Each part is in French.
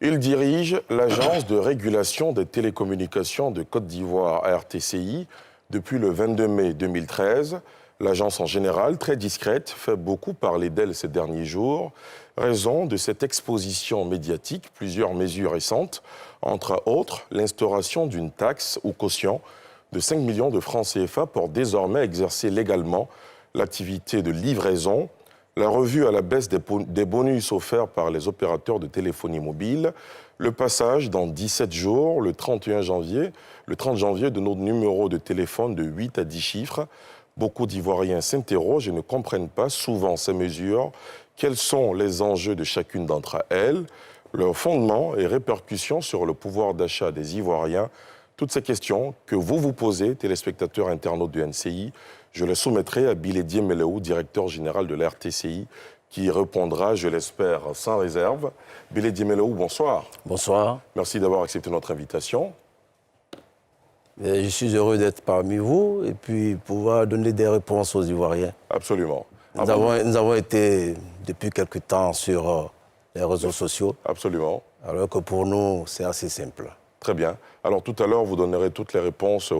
Il dirige l'Agence de régulation des télécommunications de Côte d'Ivoire, ARTCI, depuis le 22 mai 2013. L'agence en général, très discrète, fait beaucoup parler d'elle ces derniers jours. Raison de cette exposition médiatique, plusieurs mesures récentes, entre autres l'instauration d'une taxe ou caution de 5 millions de francs CFA pour désormais exercer légalement l'activité de livraison, la revue à la baisse des bonus offerts par les opérateurs de téléphonie mobile, le passage dans 17 jours, le 30 janvier, de nos numéros de téléphone de 8 à 10 chiffres. Beaucoup d'Ivoiriens s'interrogent et ne comprennent pas souvent ces mesures. Quels sont les enjeux de chacune d'entre elles, leur fondement et répercussions sur le pouvoir d'achat des Ivoiriens? Toutes ces questions que vous vous posez, téléspectateurs internautes du NCI, je les soumettrai à Bilédié Meleou, directeur général de la RTCI, qui répondra, je l'espère, sans réserve. Bilédié Meleou, bonsoir. Bonsoir. Merci d'avoir accepté notre invitation. Je suis heureux d'être parmi vous et puis pouvoir donner des réponses aux Ivoiriens. Absolument. Nous avons été depuis quelque temps sur les réseaux sociaux. Absolument. Alors que pour nous, c'est assez simple. Très bien. Alors tout à l'heure, vous donnerez toutes les réponses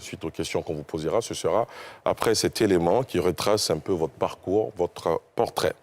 suite aux questions qu'on vous posera. Ce sera après cet élément qui retrace un peu votre parcours, votre portrait.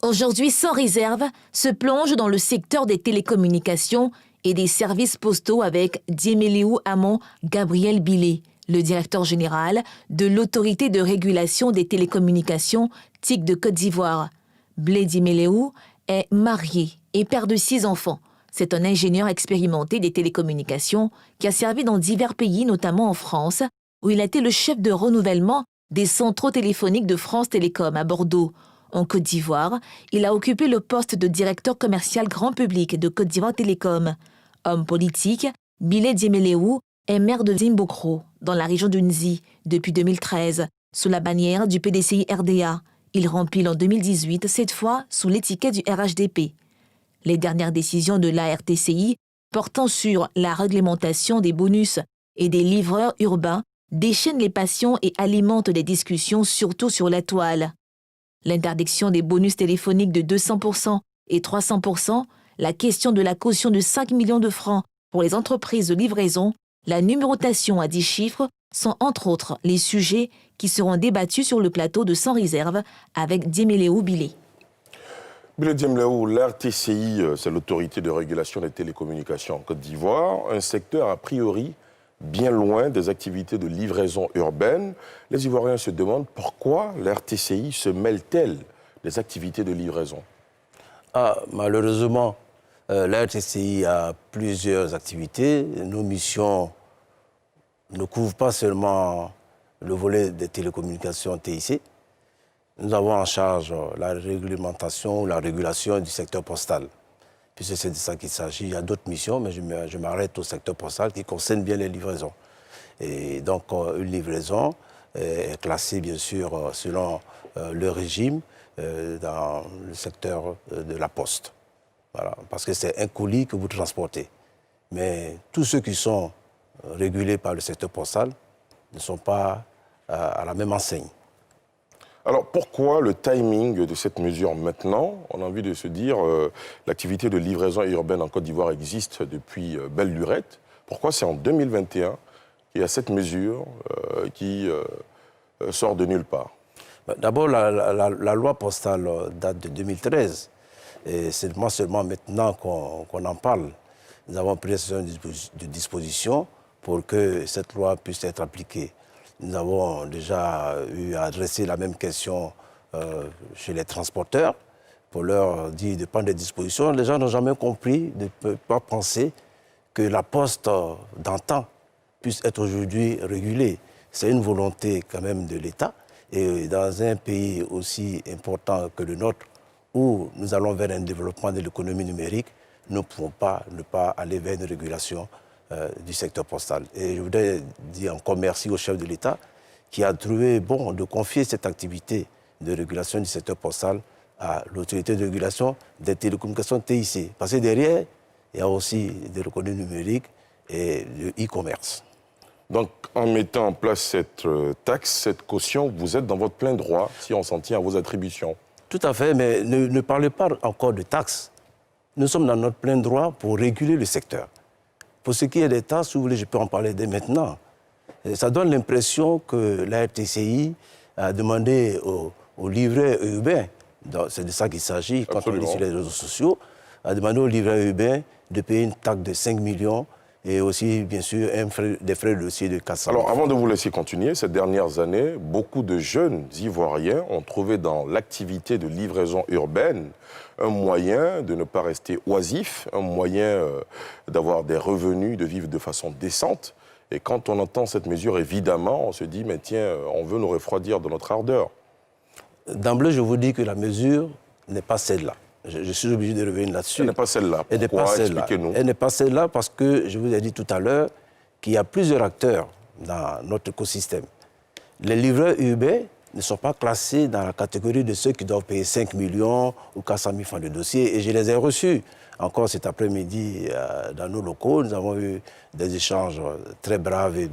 Aujourd'hui, Sans réserve se plonge dans le secteur des télécommunications et des services postaux avec Diéméléou Amon Gabriel Bilé, le directeur général de l'Autorité de régulation des télécommunications TIC de Côte d'Ivoire. Blé Diéméléou est marié et père de 6 enfants. C'est un ingénieur expérimenté des télécommunications qui a servi dans divers pays, notamment en France, où il a été le chef de renouvellement des centraux téléphoniques de France Télécom à Bordeaux. En Côte d'Ivoire, il a occupé le poste de directeur commercial grand public de Côte d'Ivoire Télécom. Homme politique, Bilé Diéméléou est maire de Zimbokro, dans la région de Nzi, depuis 2013, sous la bannière du PDCI RDA. Il rempile en 2018, cette fois sous l'étiquette du RHDP. Les dernières décisions de l'ARTCI portant sur la réglementation des bonus et des livreurs urbains déchaînent les passions et alimentent les discussions, surtout sur la toile. L'interdiction des bonus téléphoniques de 200% et 300%, la question de la caution de 5 millions de francs pour les entreprises de livraison, la numérotation à 10 chiffres sont entre autres les sujets qui seront débattus sur le plateau de Sans réserve avec Diéméléou Bilé. Bilé Diéméléou, l'RTCI, c'est l'autorité de régulation des télécommunications en Côte d'Ivoire, un secteur a priori bien loin des activités de livraison urbaine. Les Ivoiriens se demandent pourquoi l'RTCI se mêle-t-elle des activités de livraison? Malheureusement, l'RTCI a plusieurs activités. Nos missions ne couvrent pas seulement le volet des télécommunications TIC. Nous avons en charge la réglementation, la régulation du secteur postal. Puisque c'est de ça qu'il s'agit. Il y a d'autres missions, mais je m'arrête au secteur postal qui concerne bien les livraisons. Et donc, une livraison est classée, bien sûr, selon le régime dans le secteur de la poste. Voilà, parce que c'est un colis que vous transportez. Mais tous ceux qui sont régulés par le secteur postal ne sont pas à la même enseigne. Alors pourquoi le timing de cette mesure maintenant? On a envie de se dire l'activité de livraison urbaine en Côte d'Ivoire existe depuis belle lurette. Pourquoi c'est en 2021 qu'il y a cette mesure qui sort de nulle part? D'abord, la loi postale date de 2013. Et c'est seulement maintenant qu'on en parle. Nous avons pris des dispositions pour que cette loi puisse être appliquée. Nous avons déjà eu à adresser la même question chez les transporteurs pour leur dire de prendre des dispositions. Les gens n'ont jamais compris, ne peuvent pas penser que la poste d'antan puisse être aujourd'hui régulée. C'est une volonté quand même de l'État. Et dans un pays aussi important que le nôtre, où nous allons vers un développement de l'économie numérique, nous ne pouvons pas ne pas aller vers une régulation du secteur postal. Et je voudrais dire encore merci au chef de l'État qui a trouvé bon de confier cette activité de régulation du secteur postal à l'autorité de régulation des télécommunications TIC. Parce que derrière, il y a aussi de l'économie numérique et le e-commerce. Donc, en mettant en place cette taxe, cette caution, vous êtes dans votre plein droit si on s'en tient à vos attributions. Tout à fait, mais ne parlez pas encore de taxes. Nous sommes dans notre plein droit pour réguler le secteur. Pour ce qui est des taxes, si vous voulez, je peux en parler dès maintenant. Ça donne l'impression que la RTCI a demandé aux livreurs urbains, c'est de ça qu'il s'agit quand on est sur les réseaux sociaux, a demandé aux livreurs urbains de payer une taxe de 5 millions et aussi, bien sûr, des frais de dossier de 400 000. Alors, avant de vous laisser continuer, ces dernières années, beaucoup de jeunes Ivoiriens ont trouvé dans l'activité de livraison urbaine un moyen de ne pas rester oisif, un moyen d'avoir des revenus, de vivre de façon décente. Et quand on entend cette mesure, évidemment, on se dit, mais tiens, on veut nous refroidir de notre ardeur. D'emblée, je vous dis que la mesure n'est pas celle-là. Je suis obligé de revenir là-dessus. Elle n'est pas celle-là. Pourquoi? Expliquez-nous. Elle n'est pas celle-là parce que je vous ai dit tout à l'heure qu'il y a plusieurs acteurs dans notre écosystème. Les livreurs urbains ne sont pas classés dans la catégorie de ceux qui doivent payer 5 millions ou 400 000 francs de dossier et je les ai reçus. Encore cet après-midi, dans nos locaux, nous avons eu des échanges très braves et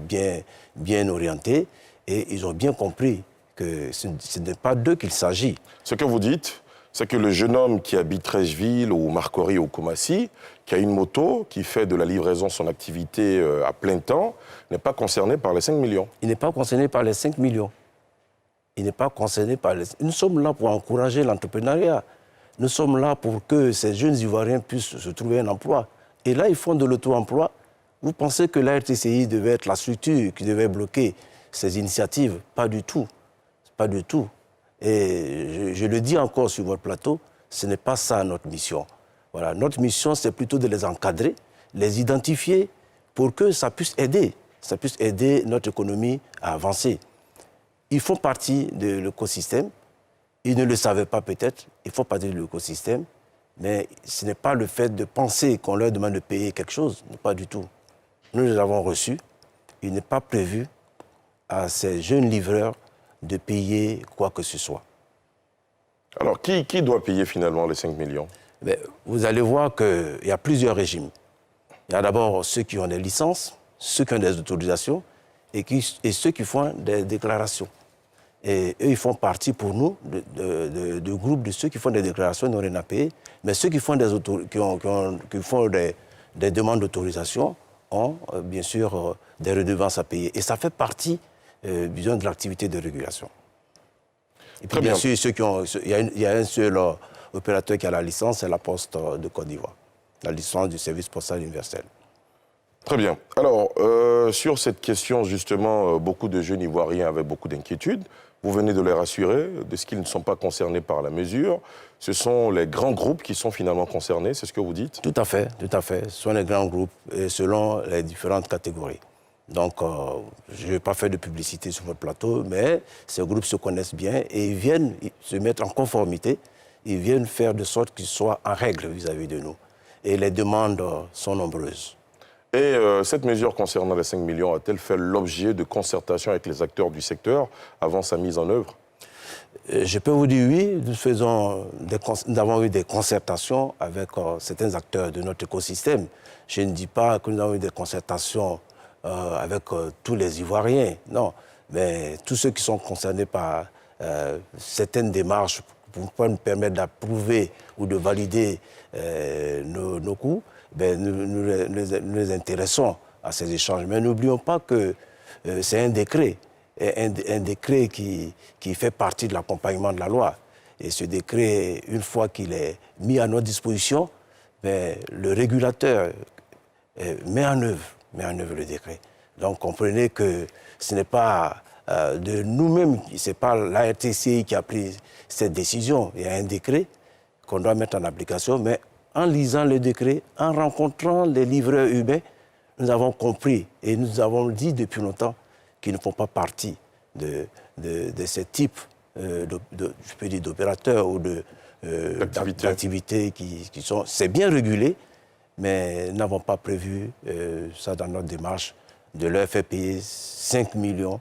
bien orientés et ils ont bien compris que ce n'est pas d'eux qu'il s'agit. Ce que vous dites, c'est que le jeune homme qui habite Treichville ou Marcory ou Koumassi, qui a une moto, qui fait de la livraison son activité à plein temps, n'est pas concerné par les 5 millions. Il n'est pas concerné par les 5 millions. Il n'est pas concerné par les... Nous sommes là pour encourager l'entrepreneuriat. Nous sommes là pour que ces jeunes Ivoiriens puissent se trouver un emploi. Et là, ils font de l'auto-emploi. Vous pensez que la RTCI devait être la structure qui devait bloquer ces initiatives? Pas du tout. Pas du tout. Et je le dis encore sur votre plateau, ce n'est pas ça notre mission. Voilà, notre mission, c'est plutôt de les encadrer, les identifier pour que ça puisse aider notre économie à avancer. Ils font partie de l'écosystème. Ils ne le savaient pas peut-être, ils font partie de l'écosystème, mais ce n'est pas le fait de penser qu'on leur demande de payer quelque chose, pas du tout. Nous les avons reçus, il n'est pas prévu à ces jeunes livreurs de payer quoi que ce soit. Alors, qui doit payer finalement les 5 millions? Mais vous allez voir qu'il y a plusieurs régimes. Il y a d'abord ceux qui ont des licences, ceux qui ont des autorisations et ceux qui font des déclarations. Et eux, ils font partie pour nous du groupe de ceux qui font des déclarations, n'ont rien à payer. Mais ceux qui font des demandes d'autorisation ont bien sûr des redevances à payer. Et ça fait partie, disons, de l'activité de régulation. Et puis bien sûr, il y a un seul opérateur qui a la licence, c'est la Poste de Côte d'Ivoire, la licence du service postal universel. Très bien. Alors, sur cette question, justement, beaucoup de jeunes Ivoiriens avaient beaucoup d'inquiétudes. Vous venez de les rassurer de ce qu'ils ne sont pas concernés par la mesure. Ce sont les grands groupes qui sont finalement concernés, c'est ce que vous dites? Tout à fait, tout à fait. Ce sont les grands groupes, et selon les différentes catégories. Donc, je ne vais pas faire de publicité sur votre plateau, mais ces groupes se connaissent bien et ils viennent se mettre en conformité. Ils viennent faire de sorte qu'ils soient en règle vis-à-vis de nous. Et les demandes sont nombreuses. Et cette mesure concernant les 5 millions a-t-elle fait l'objet de concertation avec les acteurs du secteur avant sa mise en œuvre? Je peux vous dire oui, nous avons eu des concertations avec certains acteurs de notre écosystème. Je ne dis pas que nous avons eu des concertations avec tous les Ivoiriens, non, mais tous ceux qui sont concernés par certaines démarches pour nous permettre d'approuver ou de valider nos coûts, ben, nous les intéressons à ces échanges. Mais n'oublions pas que c'est un décret qui fait partie de l'accompagnement de la loi. Et ce décret, une fois qu'il est mis à notre disposition, ben, le régulateur met en œuvre le décret. Donc comprenez que ce n'est pas de nous-mêmes, ce n'est pas la RTCI qui a pris cette décision. Il y a un décret qu'on doit mettre en application, mais en lisant le décret, en rencontrant les livreurs urbains, nous avons compris et nous avons dit depuis longtemps qu'ils ne font pas partie de ce type je peux dire d'opérateurs ou d'activités qui sont... C'est bien régulé, mais nous n'avons pas prévu ça dans notre démarche de leur faire payer 5 millions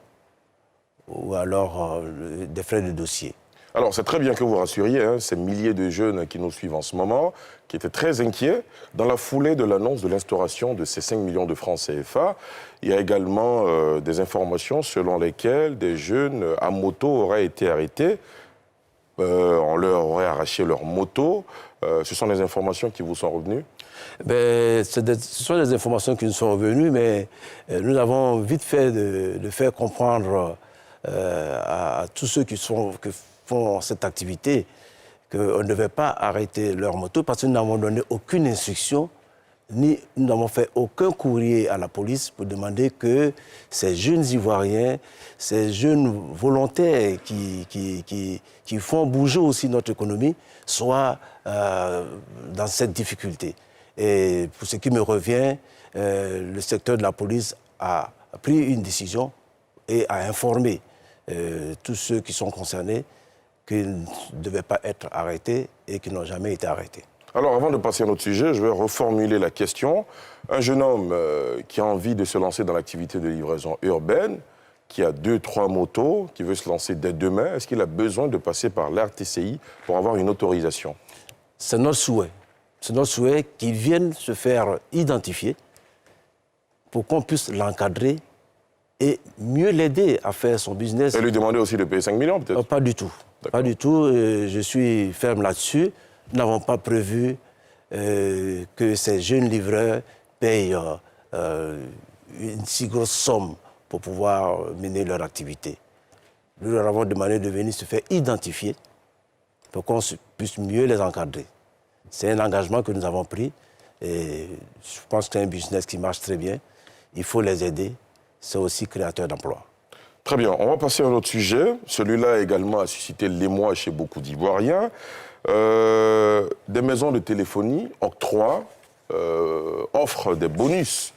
ou alors des frais de dossier. Alors, c'est très bien que vous rassuriez ces milliers de jeunes qui nous suivent en ce moment, qui étaient très inquiets. Dans la foulée de l'annonce de l'instauration de ces 5 millions de francs CFA, il y a également des informations selon lesquelles des jeunes à moto auraient été arrêtés. On leur aurait arraché leur moto. Ce sont des informations qui vous sont revenues? Ce sont des informations qui nous sont revenues, mais nous avons vite fait de faire comprendre à tous ceux qui font cette activité qu'on ne devait pas arrêter leur moto parce que nous n'avons donné aucune instruction, ni nous n'avons fait aucun courrier à la police pour demander que ces jeunes Ivoiriens, ces jeunes volontaires qui font bouger aussi notre économie soient dans cette difficulté. Et pour ce qui me revient, le secteur de la police a pris une décision et a informé tous ceux qui sont concernés qu'ils ne devaient pas être arrêtés et qu'ils n'ont jamais été arrêtés. Alors, avant de passer à notre sujet, je vais reformuler la question. Un jeune homme qui a envie de se lancer dans l'activité de livraison urbaine, qui a 2-3 motos, qui veut se lancer dès demain, est-ce qu'il a besoin de passer par l'RTCI pour avoir une autorisation? C'est notre souhait. C'est notre souhait qu'il vienne se faire identifier pour qu'on puisse l'encadrer et mieux l'aider à faire son business. Et lui demander aussi de payer 5 millions, peut-être? Pas du tout. Pas du tout. Je suis ferme là-dessus. Nous n'avons pas prévu que ces jeunes livreurs payent une si grosse somme pour pouvoir mener leur activité. Nous leur avons demandé de venir se faire identifier pour qu'on puisse mieux les encadrer. C'est un engagement que nous avons pris et je pense que c'est un business qui marche très bien. Il faut les aider. C'est aussi créateur d'emplois. Très bien. On va passer à un autre sujet. Celui-là également a suscité l'émoi chez beaucoup d'Ivoiriens. Des maisons de téléphonie octroient, offrent des bonus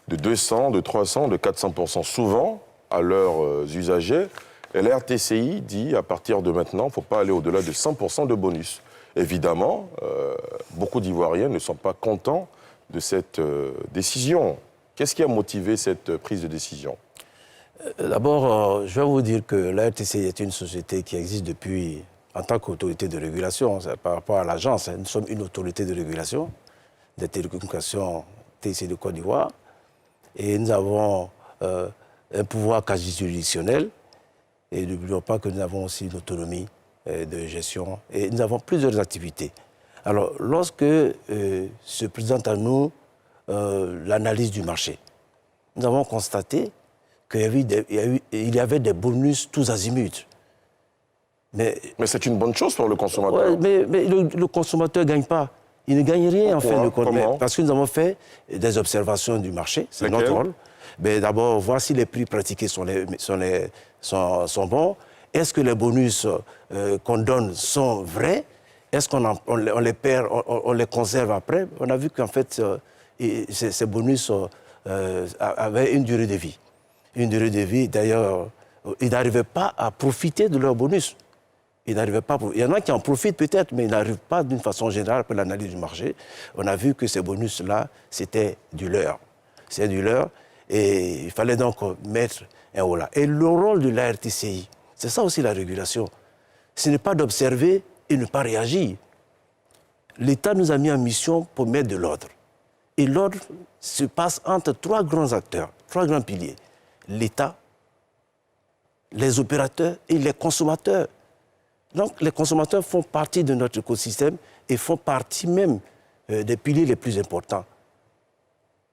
de 200, de 300, de 400% souvent à leurs usagers. Et la RTCI dit à partir de maintenant, il ne faut pas aller au-delà de 100% de bonus. Évidemment, beaucoup d'Ivoiriens ne sont pas contents de cette décision. Qu'est-ce qui a motivé cette prise de décision? D'abord, je vais vous dire que la RTCI est une société qui existe depuis, en tant qu'autorité de régulation, par rapport à l'agence. Nous sommes une autorité de régulation des télécommunications TIC de Côte d'Ivoire. Et nous avons un pouvoir quasi juridictionnel. Et n'oublions pas que nous avons aussi une autonomie de gestion. Et nous avons plusieurs activités. Alors, lorsque se présente à nous l'analyse du marché, nous avons constaté qu'il y avait des bonus tous azimuts. Mais c'est une bonne chose pour le consommateur. Ouais, mais le consommateur ne gagne pas. Il ne gagne rien en fin de compte. Parce que nous avons fait des observations du marché, c'est notre rôle. D'abord, voir si les prix pratiqués sont bons. Est-ce que les bonus qu'on donne sont vrais? Est-ce qu'on les perd, on les conserve après? On a vu qu'en fait, ces bonus avaient une durée de vie. Une durée de vie, d'ailleurs, ils n'arrivaient pas à profiter de leurs bonus. Il y en a qui en profitent peut-être, mais ils n'arrivent pas d'une façon générale pour l'analyse du marché. On a vu que ces bonus-là, c'était du leurre. C'est du leurre et il fallait donc mettre un haut là. Et le rôle de la RTCI, c'est ça aussi la régulation. Ce n'est pas d'observer et ne pas réagir. L'État nous a mis en mission pour mettre de l'ordre. Et l'ordre se passe entre 3 grands acteurs, 3 grands piliers. L'État, les opérateurs et les consommateurs. Donc, les consommateurs font partie de notre écosystème et font partie même des piliers les plus importants.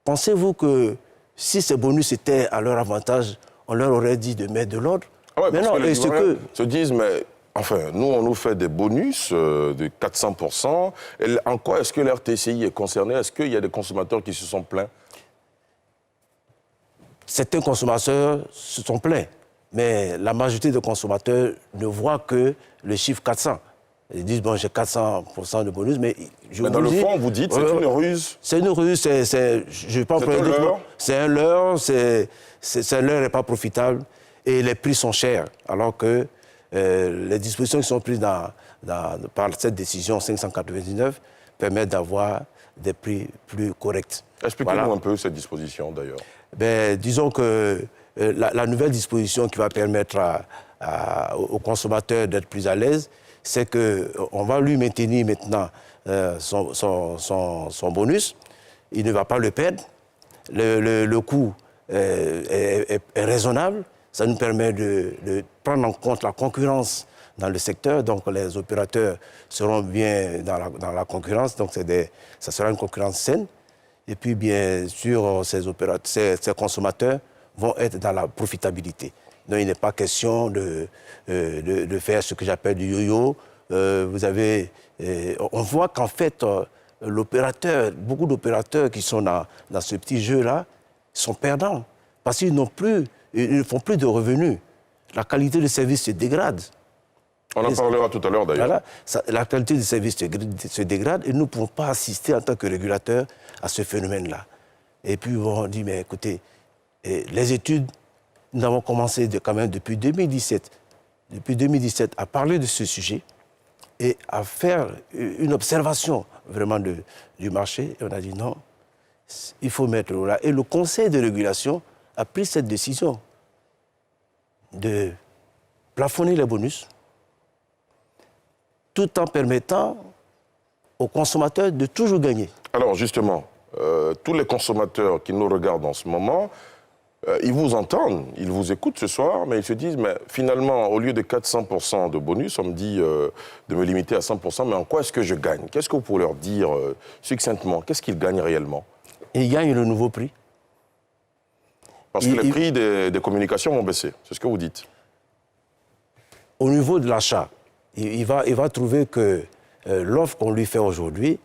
Pensez-vous que si ces bonus étaient à leur avantage, on leur aurait dit de mettre de l'ordre? Mais non, les Ivoiriens se disent, mais enfin, nous, on nous fait des bonus de 400%. Et en quoi est-ce que l'RTCI est concernée? Est-ce qu'il y a des consommateurs qui se sont plaints? Certains consommateurs se sont plaints. Mais la majorité des consommateurs ne voient que le chiffre 400. Ils disent, bon, j'ai 400% de bonus, mais dans le fond, vous dites, c'est une ruse. C'est une ruse, je vais pas employer d'autres mots. C'est un leurre, un leurre n'est pas profitable et les prix sont chers. Alors que les dispositions qui sont prises par cette décision 599 permettent d'avoir des prix plus corrects. Expliquez-nous un peu cette disposition, d'ailleurs. Disons que la nouvelle disposition qui va permettre aux consommateurs d'être plus à l'aise, c'est qu'on va lui maintenir maintenant son bonus. Il ne va pas le perdre. Le coût est raisonnable. Ça nous permet de prendre en compte la concurrence dans le secteur. Donc, les opérateurs seront bien dans la concurrence. Donc, ça sera une concurrence saine. Et puis, bien sûr, ces consommateurs vont être dans la profitabilité. Donc, il n'est pas question de faire ce que j'appelle du yo-yo. On voit qu'en fait, beaucoup d'opérateurs qui sont dans ce petit jeu-là sont perdants parce qu'ils ne font plus de revenus. La qualité de service se dégrade. On en parlera tout à l'heure d'ailleurs. Voilà, la qualité du service se dégrade et nous ne pouvons pas assister en tant que régulateurs à ce phénomène-là. Et puis on dit, mais écoutez, les études, nous avons commencé quand même depuis 2017 à parler de ce sujet et à faire une observation vraiment du marché. Et on a dit non, il faut mettre là. Et le Conseil de régulation a pris cette décision de plafonner les bonus tout en permettant aux consommateurs de toujours gagner. Alors justement, tous les consommateurs qui nous regardent en ce moment, ils vous entendent, ils vous écoutent ce soir, mais ils se disent, mais finalement, au lieu de 400% de bonus, on me dit de me limiter à 100%, mais en quoi est-ce que je gagne? Qu'est-ce que vous pouvez leur dire succinctement? Qu'est-ce qu'ils gagnent réellement? Ils gagnent le nouveau prix. Parce que les prix des communications vont baisser, c'est ce que vous dites. Au niveau de l'achat, il va trouver que l'offre qu'on lui fait aujourd'hui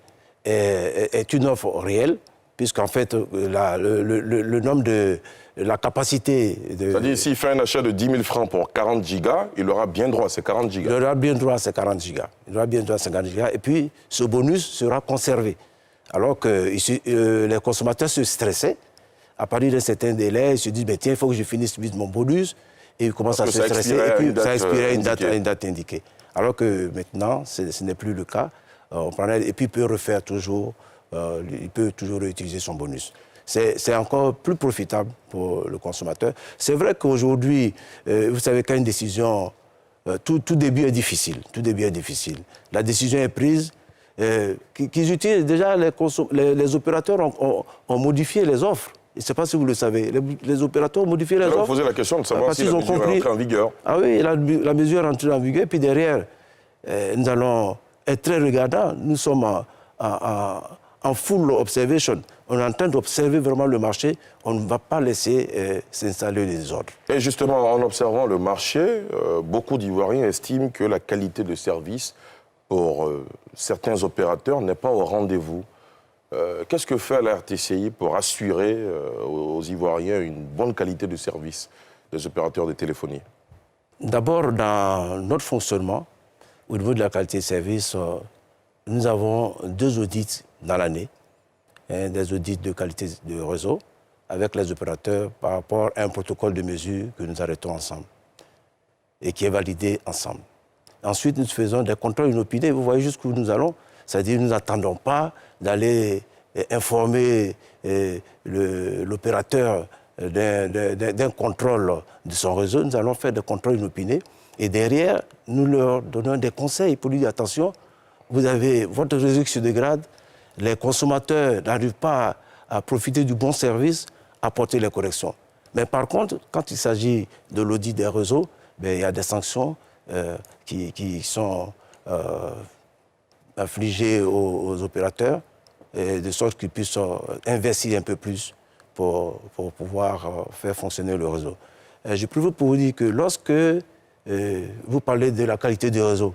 est une offre réelle, puisqu'en fait, le nombre de... la capacité de... C'est-à-dire, s'il fait un achat de 10 000 francs pour 40 gigas, il aura bien droit à ces 40 gigas. Il aura bien droit à ces 40 gigas. Il aura bien droit à ces 40 gigas. Et puis, ce bonus sera conservé. Alors que les consommateurs se stressaient. À partir d'un certain délai, ils se disent, tiens, il faut que je finisse vite mon bonus. Et ils commencent à se stresser. Et puis, ça expirait à une date indiquée. Alors que maintenant, ce n'est plus le cas. Et puis, il peut refaire toujours, il peut toujours réutiliser son bonus. C'est encore plus profitable pour le consommateur. C'est vrai qu'aujourd'hui, vous savez qu'à une décision, tout début est difficile. Tout début est difficile. La décision est prise. Qu'ils utilisent déjà, les opérateurs ont modifié les offres. Je ne sais pas si vous le savez. Les opérateurs ont modifié les offres. Vous posez la question de savoir si la mesure est entrée en vigueur. Ah oui, la mesure est entrée en vigueur. Puis derrière, nous allons être très regardants. Nous sommes en full observation. On est en train d'observer vraiment le marché. On ne va pas laisser s'installer des désordres. Et justement, en observant le marché, beaucoup d'Ivoiriens estiment que la qualité de service pour certains opérateurs n'est pas au rendez-vous. Qu'est-ce que fait la RTCI pour assurer aux Ivoiriens une bonne qualité de service des opérateurs de téléphonie? D'abord, dans notre fonctionnement, au niveau de la qualité de service, nous avons 2 audits dans l'année, des audits de qualité de réseau avec les opérateurs par rapport à un protocole de mesure que nous arrêtons ensemble et qui est validé ensemble. Ensuite, nous faisons des contrôles inopinés. Vous voyez jusqu'où nous allons. C'est-à-dire que nous n'attendons pas d'aller informer l'opérateur d'un contrôle de son réseau. Nous allons faire des contrôles inopinés. Et derrière, nous leur donnons des conseils pour lui dire, attention, vous avez votre réseau qui se dégrade, les consommateurs n'arrivent pas à profiter du bon service, apporter les corrections. Mais par contre, quand il s'agit de l'audit des réseaux, il y a des sanctions qui sont infligées aux opérateurs, de sorte qu'ils puissent investir un peu plus pour pouvoir faire fonctionner le réseau. Je préfère pour vous dire que lorsque vous parlez de la qualité du réseau,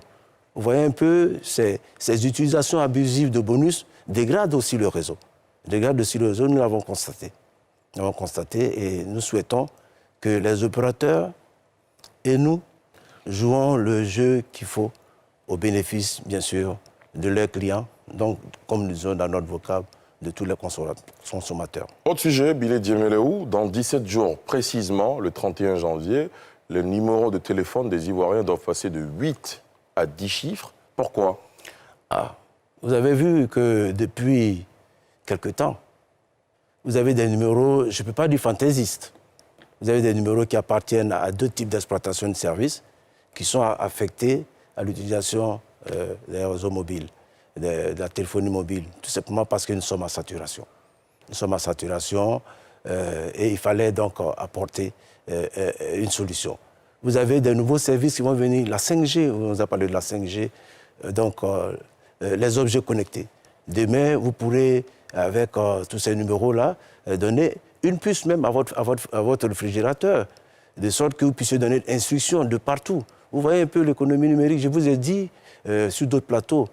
vous voyez un peu, ces utilisations abusives de bonus dégradent aussi le réseau. Dégradent aussi le réseau, nous l'avons constaté. Nous l'avons constaté et nous souhaitons que les opérateurs et nous jouons le jeu qu'il faut au bénéfice, bien sûr, de leurs clients, donc, comme nous disons dans notre vocable, de tous les consommateurs. Autre sujet, Bilé Dieméléou, dans 17 jours précisément, le 31 janvier, les numéros de téléphone des Ivoiriens doivent passer de 8 à 10 chiffres. Pourquoi? Vous avez vu que depuis quelque temps, vous avez des numéros, je ne peux pas dire fantaisistes, Vous avez des numéros qui appartiennent à 2 types d'exploitation de services qui sont affectés à l'utilisation des réseaux mobiles, de la téléphonie mobile, tout simplement parce que nous sommes en saturation. Nous sommes en saturation et il fallait donc apporter une solution. Vous avez des nouveaux services qui vont venir, la 5G, on vous a parlé de la 5G, donc les objets connectés. Demain, vous pourrez, avec tous ces numéros-là, donner une puce même à votre réfrigérateur, de sorte que vous puissiez donner instruction de partout. Vous voyez un peu l'économie numérique. Je vous ai dit sur d'autres plateaux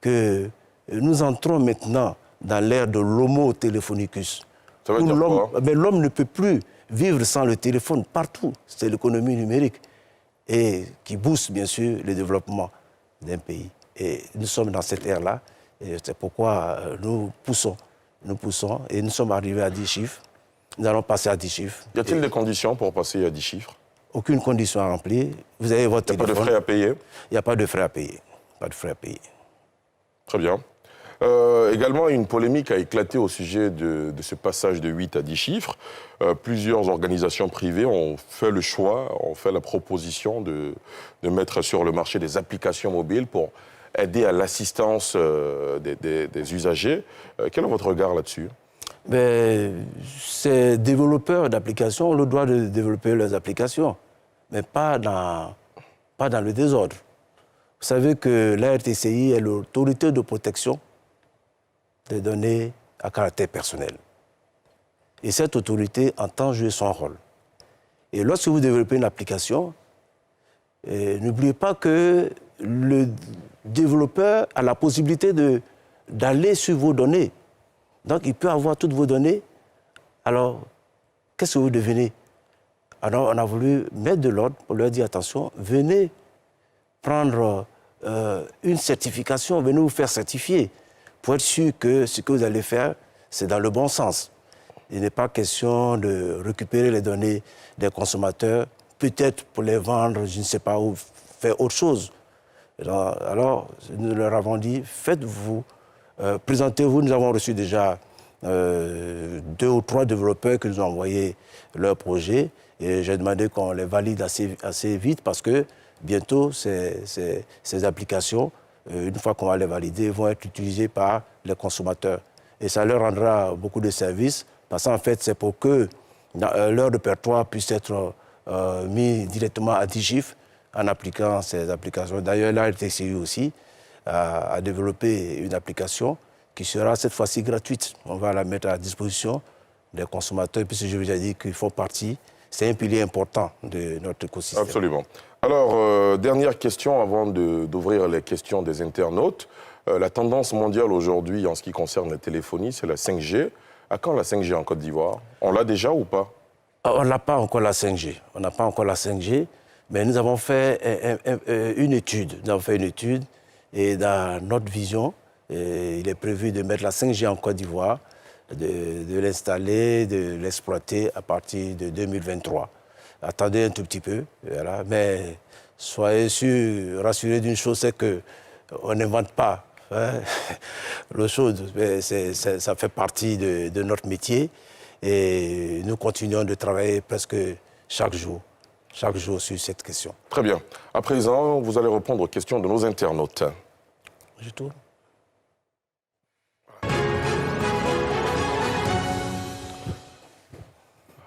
que nous entrons maintenant dans l'ère de l'homo telephonicus. Ça veut dire quoi? Mais l'homme ne peut plus vivre sans le téléphone partout. C'est l'économie numérique et qui booste bien sûr le développement d'un pays. Et nous sommes dans cette ère-là et c'est pourquoi nous poussons et nous sommes arrivés à 10 chiffres. Nous allons passer à 10 chiffres. Y a-t-il des conditions pour passer à 10 chiffres? Aucune condition à remplir. Vous avez votre téléphone. Il n'y a pas de frais à payer? Il n'y a pas de frais à payer. Pas de frais à payer. Très bien. Également, une polémique a éclaté au sujet de ce passage de 8 à 10 chiffres. Plusieurs organisations privées ont fait le choix, ont fait la proposition de mettre sur le marché des applications mobiles pour aider à l'assistance des usagers. Quel est votre regard là-dessus? Ces développeurs d'applications ont le droit de développer leurs applications, mais pas dans le désordre. Vous savez que la RTCI est l'autorité de protection des données à caractère personnel. Et cette autorité entend jouer son rôle. Et lorsque vous développez une application, n'oubliez pas que le développeur a la possibilité d'aller sur vos données. Donc, il peut avoir toutes vos données. Alors, qu'est-ce que vous devenez? Alors, on a voulu mettre de l'ordre pour leur dire, attention, venez prendre une certification, venez vous faire certifier pour être sûr que ce que vous allez faire, c'est dans le bon sens. Il n'est pas question de récupérer les données des consommateurs, peut-être pour les vendre, je ne sais pas où, faire autre chose. Alors, nous leur avons dit, faites-vous, présentez-vous. Nous avons reçu déjà 2 ou 3 développeurs qui nous ont envoyé leur projet et j'ai demandé qu'on les valide assez vite parce que bientôt, ces applications, une fois qu'on va les valider, vont être utilisées par les consommateurs. Et ça leur rendra beaucoup de services parce qu'en fait, c'est pour que leur répertoire puisse être mis directement à 10 chiffres en appliquant ces applications. D'ailleurs, la RTCI aussi a développé une application qui sera cette fois-ci gratuite. On va la mettre à disposition des consommateurs, puisque je vous ai dit qu'ils font partie. C'est un pilier important de notre écosystème. Absolument. Alors, dernière question avant d'ouvrir les questions des internautes. La tendance mondiale aujourd'hui en ce qui concerne la téléphonie, c'est la 5G. À quand la 5G en Côte d'Ivoire? On l'a déjà ou pas? On n'a pas encore la 5G. On n'a pas encore la 5G, mais nous avons fait une étude. Nous avons fait une étude et dans notre vision, il est prévu de mettre la 5G en Côte d'Ivoire, de l'installer, de l'exploiter à partir de 2023. Attendez un tout petit peu, voilà. Mais soyez rassurés d'une chose, c'est qu'on n'invente pas l'autre chose. Ça fait partie de notre métier et nous continuons de travailler presque chaque jour sur cette question. Très bien. À présent, vous allez répondre aux questions de nos internautes. Je tourne.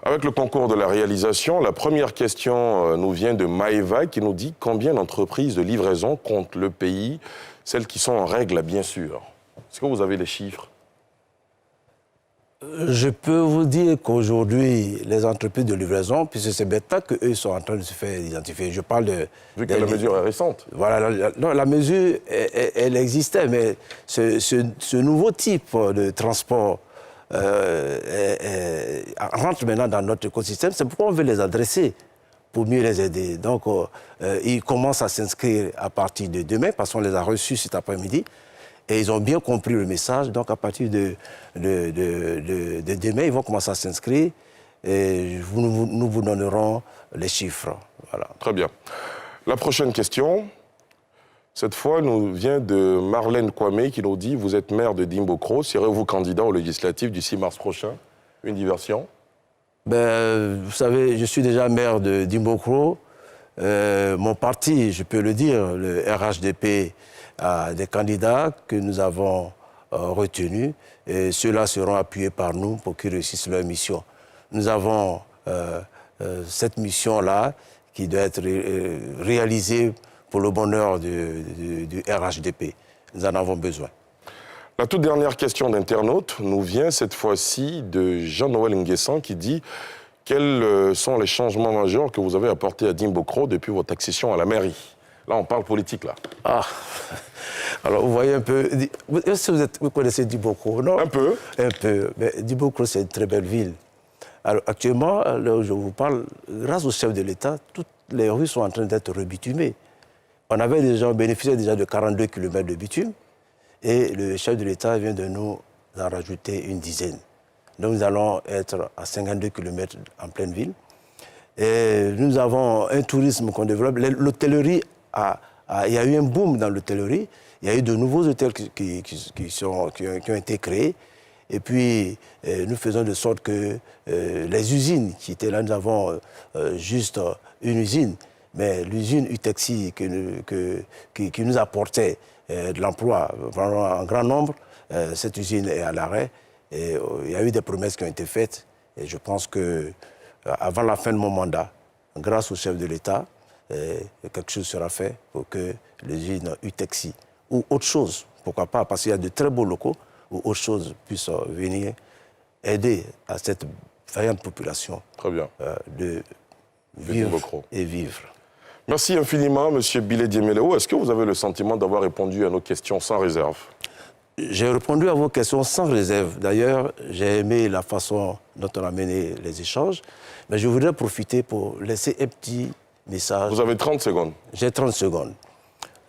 Avec le concours de la réalisation, la première question nous vient de Maëva qui nous dit combien d'entreprises de livraison compte le pays, celles qui sont en règle, bien sûr. Est-ce que vous avez les chiffres? Je peux vous dire qu'aujourd'hui, les entreprises de livraison, puisque c'est maintenant qu'eux sont en train de se faire identifier, je parle de... Vu que la mesure est récente. Voilà, la mesure, elle existait, mais ce nouveau type de transport rentre maintenant dans notre écosystème. C'est pourquoi on veut les adresser pour mieux les aider. Donc, ils commencent à s'inscrire à partir de demain, parce qu'on les a reçus cet après-midi. Et ils ont bien compris le message. Donc, à partir de demain, ils vont commencer à s'inscrire. Et nous vous donnerons les chiffres. Voilà. Très bien. La prochaine question, cette fois, nous vient de Marlène Kwame qui nous dit « Vous êtes maire de Dimbokro, serez-vous candidat au législatif du 6 mars prochain ?» Une diversion? Vous savez, je suis déjà maire de Dimbokro. Mon parti, je peux le dire, le RHDP, a des candidats que nous avons retenus. Et ceux-là seront appuyés par nous pour qu'ils réussissent leur mission. Nous avons cette mission-là qui doit être réalisée pour le bonheur du RHDP. Nous en avons besoin. La toute dernière question d'internaute nous vient cette fois-ci de Jean-Noël Nguessan qui dit « Quels sont les changements majeurs que vous avez apportés à Dimbokro depuis votre accession à la mairie ?» Là, on parle politique, là. Ah, alors vous voyez un peu... Est-ce que vous connaissez Dimbokro, non? Un peu. Un peu. Mais Dimbokro, c'est une très belle ville. Alors actuellement, là où je vous parle, grâce au chef de l'État, toutes les rues sont en train d'être rebitumées. On bénéficiait déjà de 42 km de bitume. Et le chef de l'État vient de nous en rajouter une dizaine. Donc nous allons être à 52 km en pleine ville. Et nous avons un tourisme qu'on développe. L'hôtellerie, il y a eu un boom dans l'hôtellerie. Il y a eu de nouveaux hôtels qui ont été créés. Et puis, nous faisons de sorte que les usines qui étaient là, nous avons juste une usine, mais l'usine Utexi qui nous apportait de l'emploi en grand nombre, cette usine est à l'arrêt. Et il y a eu des promesses qui ont été faites. Et je pense qu'avant la fin de mon mandat, grâce au chef de l'État, quelque chose sera fait pour que l'usine Utexi ou autre chose, pourquoi pas, parce qu'il y a de très beaux locaux, ou autre chose puisse venir aider à cette vaillante population. Très bien. De vivre et vivre. Merci infiniment, M. Bilé Diémeleho. Est-ce que vous avez le sentiment d'avoir répondu à nos questions sans réserve? J'ai répondu à vos questions sans réserve. D'ailleurs, j'ai aimé la façon dont on a mené les échanges. Mais je voudrais profiter pour laisser un petit message. Vous avez 30 secondes. J'ai 30 secondes.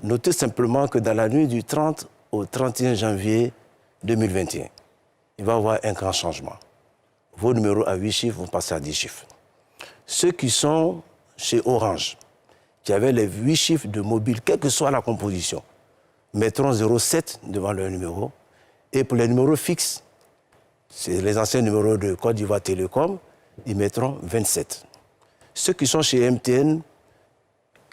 Notez simplement que dans la nuit du 30 au 31 janvier 2021, il va y avoir un grand changement. Vos numéros à 8 chiffres vont passer à 10 chiffres. Ceux qui sont chez Orange, qui avaient les 8 chiffres de mobile, quelle que soit la composition, mettront 07 devant leur numéro. Et pour les numéros fixes, c'est les anciens numéros de Côte d'Ivoire Télécom, ils mettront 27. Ceux qui sont chez MTN,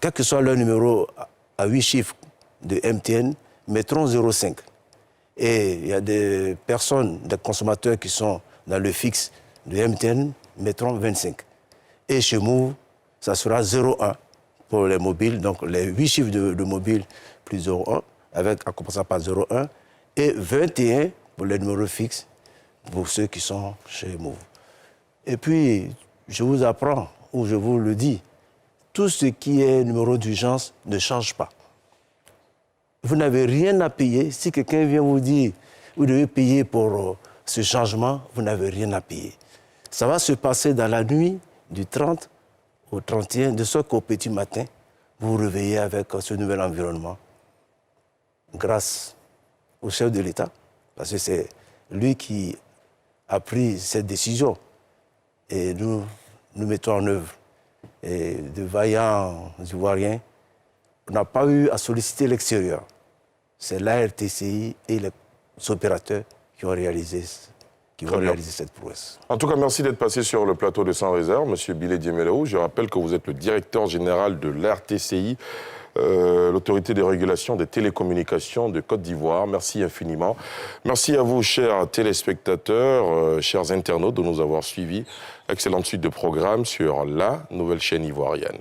quel que soit leur numéro à 8 chiffres de MTN, mettront 05. Et il y a des personnes, des consommateurs qui sont dans le fixe de MTN, mettront 25. Et chez Move, ça sera 01 pour les mobiles, donc les 8 chiffres de mobile plus 01, en commençant par 01, et 21 pour les numéros fixes pour ceux qui sont chez Move. Et puis, je vous apprends, ou je vous le dis, tout ce qui est numéro d'urgence ne change pas. Vous n'avez rien à payer. Si quelqu'un vient vous dire vous devez payer pour ce changement, vous n'avez rien à payer. Ça va se passer dans la nuit du 30 au 31, de sorte qu'au petit matin, vous vous réveillez avec ce nouvel environnement. Grâce au chef de l'État, parce que c'est lui qui a pris cette décision. Et nous mettons en œuvre. Et de vaillants Ivoiriens, on n'a pas eu à solliciter l'extérieur. C'est l'ARTCI et les opérateurs qui ont réalisé cette prouesse. En tout cas, merci d'être passé sur le plateau de Sans Réserve, M. Bilé Diémeleho. Je rappelle que vous êtes le directeur général de l'ARTCI, l'autorité de régulation des télécommunications de Côte d'Ivoire. Merci infiniment. Merci à vous, chers téléspectateurs, chers internautes, de nous avoir suivis. Excellente suite de programme sur la nouvelle chaîne ivoirienne.